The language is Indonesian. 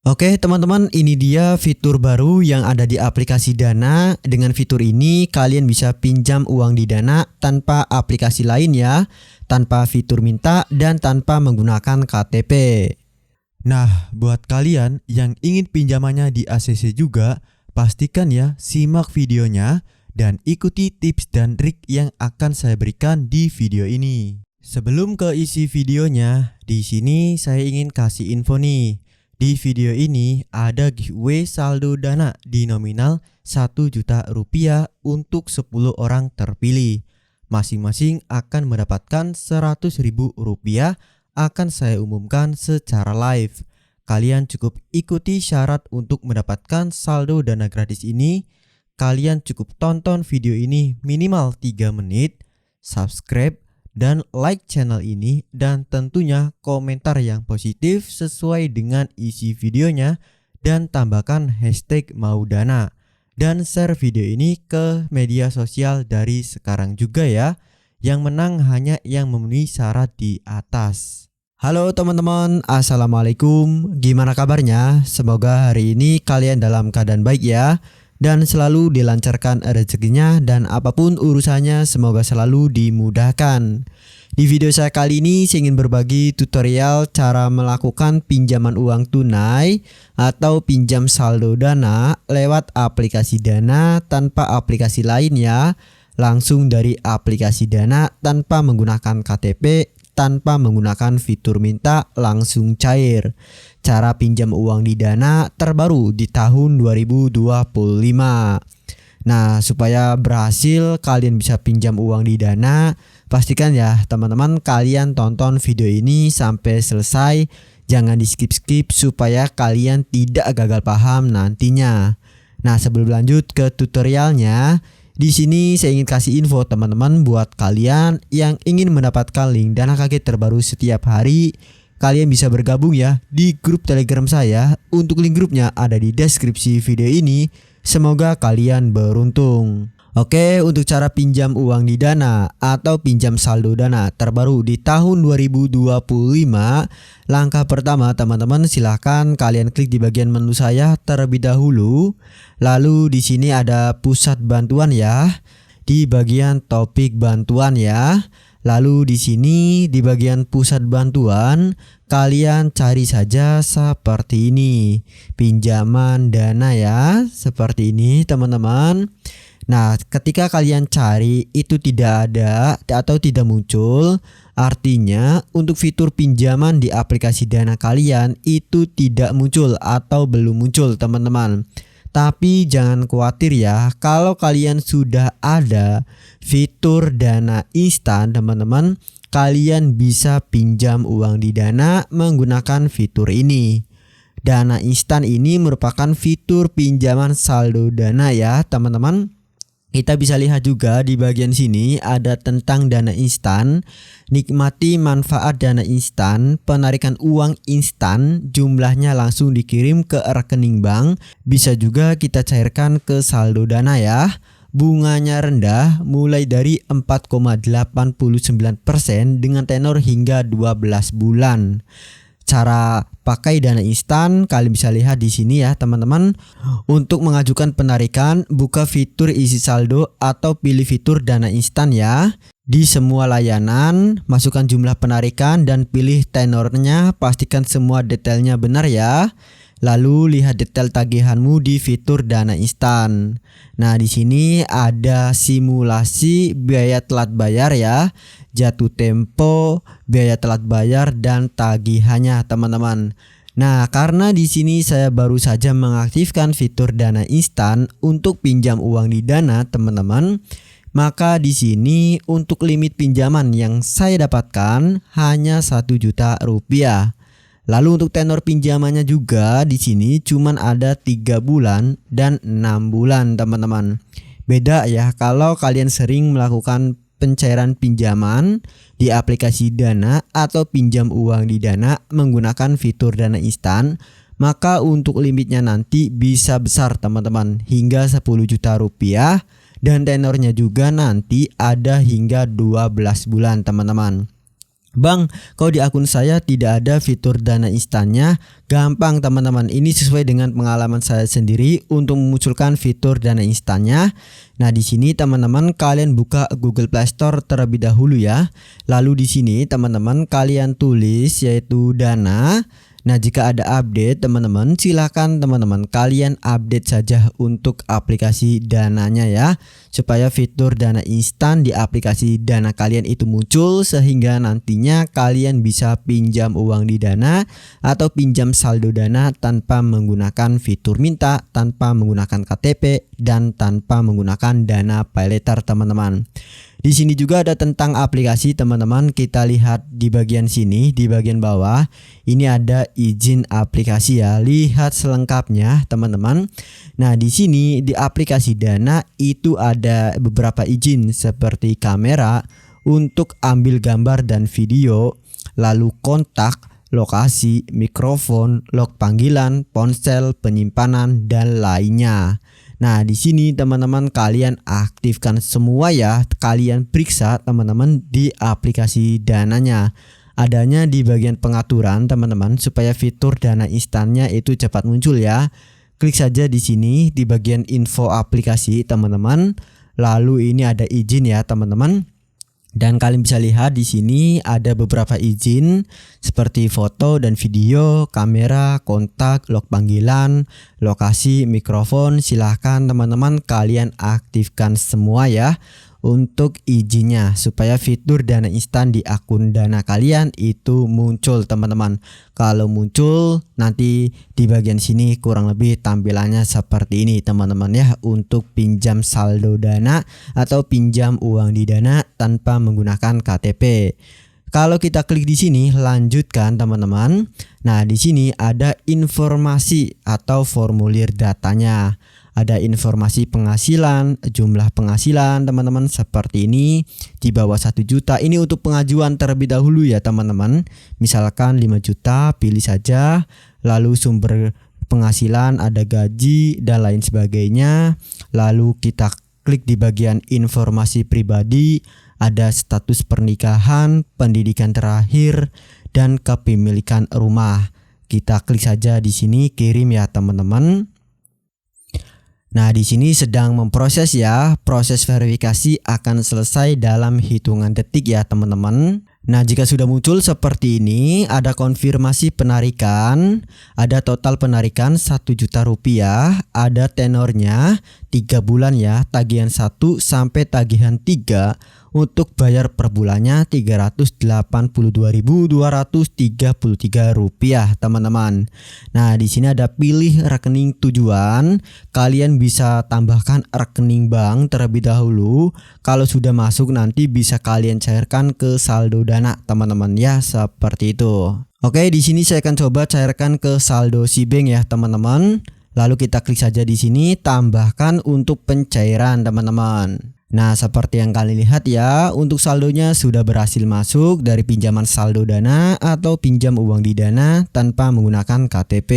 Oke teman-teman, ini dia fitur baru yang ada di aplikasi Dana. Dengan fitur ini kalian bisa pinjam uang di Dana tanpa aplikasi lain ya, tanpa fitur minta dan tanpa menggunakan KTP. Nah, buat kalian yang ingin pinjamannya di ACC juga, pastikan ya simak videonya dan ikuti tips dan trik yang akan saya berikan di video ini. Sebelum ke isi videonya, di sini saya ingin kasih info nih. Di video ini ada giveaway saldo Dana di nominal 1 juta rupiah untuk 10 orang terpilih. Masing-masing akan mendapatkan 100.000 rupiah, akan saya umumkan secara live. Kalian cukup ikuti syarat untuk mendapatkan saldo Dana gratis ini. Kalian cukup tonton video ini minimal 3 menit, subscribe dan like channel ini, dan tentunya komentar yang positif sesuai dengan isi videonya, dan tambahkan hashtag maudana dan share video ini ke media sosial dari sekarang juga ya. Yang menang hanya yang memenuhi syarat di atas. Halo teman-teman, assalamualaikum. Gimana kabarnya? Semoga hari ini kalian dalam keadaan baik ya, dan selalu dilancarkan rezekinya, dan apapun urusannya semoga selalu dimudahkan. Di video saya kali ini saya ingin berbagi tutorial cara melakukan pinjaman uang tunai atau pinjam saldo Dana lewat aplikasi Dana tanpa aplikasi lain ya. Langsung dari aplikasi Dana tanpa menggunakan KTP, tanpa menggunakan fitur minta, langsung cair. Cara pinjam uang di Dana terbaru di tahun 2025. Nah, supaya berhasil kalian bisa pinjam uang di Dana, pastikan ya teman-teman kalian tonton video ini sampai selesai. Jangan di skip-skip supaya kalian tidak gagal paham nantinya. Nah, sebelum lanjut ke tutorialnya, di sini saya ingin kasih info teman-teman buat kalian yang ingin mendapatkan link Dana kaget terbaru setiap hari. Kalian bisa bergabung ya di grup Telegram saya. Untuk link grupnya ada di deskripsi video ini. Semoga kalian beruntung. Oke, untuk cara pinjam uang di Dana atau pinjam saldo Dana terbaru di tahun 2025, langkah pertama teman-teman, silahkan kalian klik di bagian menu saya terlebih dahulu. Lalu di sini ada pusat bantuan ya, di bagian topik bantuan ya. Lalu di sini di bagian pusat bantuan kalian cari saja seperti ini, pinjaman Dana ya, seperti ini teman-teman. Nah, ketika kalian cari itu tidak ada atau tidak muncul, artinya untuk fitur pinjaman di aplikasi Dana kalian itu tidak muncul atau belum muncul teman-teman. Tapi jangan khawatir ya, kalau kalian sudah ada fitur Dana instan teman-teman, kalian bisa pinjam uang di Dana menggunakan fitur ini. Dana instan ini merupakan fitur pinjaman saldo Dana ya teman-teman. Kita bisa lihat juga di bagian sini ada tentang Dana instan. Nikmati manfaat Dana instan, penarikan uang instan, jumlahnya langsung dikirim ke rekening bank. Bisa juga kita cairkan ke saldo Dana ya. Bunganya rendah, mulai dari 4,89% dengan tenor hingga 12 bulan. Cara pakai Dana instan kalian bisa lihat di sini ya teman-teman. Untuk mengajukan penarikan, buka fitur isi saldo atau pilih fitur Dana instan ya. Di semua layanan, masukkan jumlah penarikan dan pilih tenornya, pastikan semua detailnya benar ya. Lalu lihat detail tagihanmu di fitur Dana instan. Nah, di sini ada simulasi biaya telat bayar ya, jatuh tempo, biaya telat bayar dan tagihannya teman-teman. Nah, karena di sini saya baru saja mengaktifkan fitur Dana instan untuk pinjam uang di Dana teman-teman, maka di sini untuk limit pinjaman yang saya dapatkan hanya 1 juta rupiah. Lalu untuk tenor pinjamannya juga di sini cuman ada 3 bulan dan 6 bulan teman-teman. Beda ya kalau kalian sering melakukan pencairan pinjaman di aplikasi Dana atau pinjam uang di Dana menggunakan fitur Dana instan, maka untuk limitnya nanti bisa besar teman-teman, hingga 10 juta rupiah, dan tenornya juga nanti ada hingga 12 bulan teman-teman. Bang, kalau di akun saya tidak ada fitur dana instannya. Gampang teman-teman, ini sesuai dengan pengalaman saya sendiri untuk memunculkan fitur dana instannya. Nah, di sini teman-teman kalian buka Google Play Store terlebih dahulu ya. Lalu di sini teman-teman kalian tulis yaitu Dana. Nah, jika ada update teman-teman, silakan teman-teman kalian update saja untuk aplikasi Dananya ya, supaya fitur dana instan di aplikasi Dana kalian itu muncul, sehingga nantinya kalian bisa pinjam uang di Dana atau pinjam saldo Dana tanpa menggunakan fitur minta, tanpa menggunakan KTP, dan tanpa menggunakan Dana Paylater teman-teman. Di sini juga ada tentang aplikasi teman-teman. Kita lihat di bagian sini, di bagian bawah. Ini ada izin aplikasi ya. Lihat selengkapnya teman-teman. Nah, di sini di aplikasi Dana itu ada beberapa izin seperti kamera untuk ambil gambar dan video, lalu kontak, lokasi, mikrofon, log panggilan, ponsel, penyimpanan, dan lainnya. Nah, di sini teman-teman kalian aktifkan semua ya. Kalian periksa teman-teman di aplikasi Dananya. Adanya di bagian pengaturan teman-teman, supaya fitur dana instannya itu cepat muncul ya. Klik saja di sini di bagian info aplikasi teman-teman. Lalu ini ada izin ya teman-teman. Dan kalian bisa lihat di sini ada beberapa izin seperti foto dan video, kamera, kontak, log panggilan, lokasi, mikrofon. Silahkan teman-teman kalian aktifkan semua ya untuk izinnya, supaya fitur dana instan di akun Dana kalian itu muncul teman-teman. Kalau muncul nanti di bagian sini kurang lebih tampilannya seperti ini teman-teman ya, untuk pinjam saldo Dana atau pinjam uang di Dana tanpa menggunakan KTP. Kalau kita klik di sini lanjutkan teman-teman. Nah, di sini ada informasi atau formulir datanya. Ada informasi penghasilan, jumlah penghasilan teman-teman seperti ini. Di bawah 1 juta ini untuk pengajuan terlebih dahulu ya teman-teman. Misalkan 5 juta pilih saja. Lalu sumber penghasilan ada gaji dan lain sebagainya. Lalu kita klik di bagian informasi pribadi, ada status pernikahan, pendidikan terakhir, dan kepemilikan rumah. Kita klik saja di sini kirim ya teman-teman. Nah, di sini sedang memproses ya. Proses verifikasi akan selesai dalam hitungan detik ya teman-teman. Nah, jika sudah muncul seperti ini, ada konfirmasi penarikan, ada total penarikan 1 juta rupiah, ada tenornya 3 bulan ya, tagihan 1 sampai tagihan 3. Untuk bayar per bulannya Rp382.233 teman-teman. Nah, di sini ada pilih rekening tujuan. Kalian bisa tambahkan rekening bank terlebih dahulu. Kalau sudah masuk nanti bisa kalian cairkan ke saldo Dana teman-teman ya, seperti itu. Oke, di sini saya akan coba cairkan ke saldo Sibank ya teman-teman. Lalu kita klik saja di sini tambahkan untuk pencairan teman-teman. Nah, seperti yang kalian lihat ya, untuk saldonya sudah berhasil masuk dari pinjaman saldo Dana atau pinjam uang di Dana tanpa menggunakan KTP.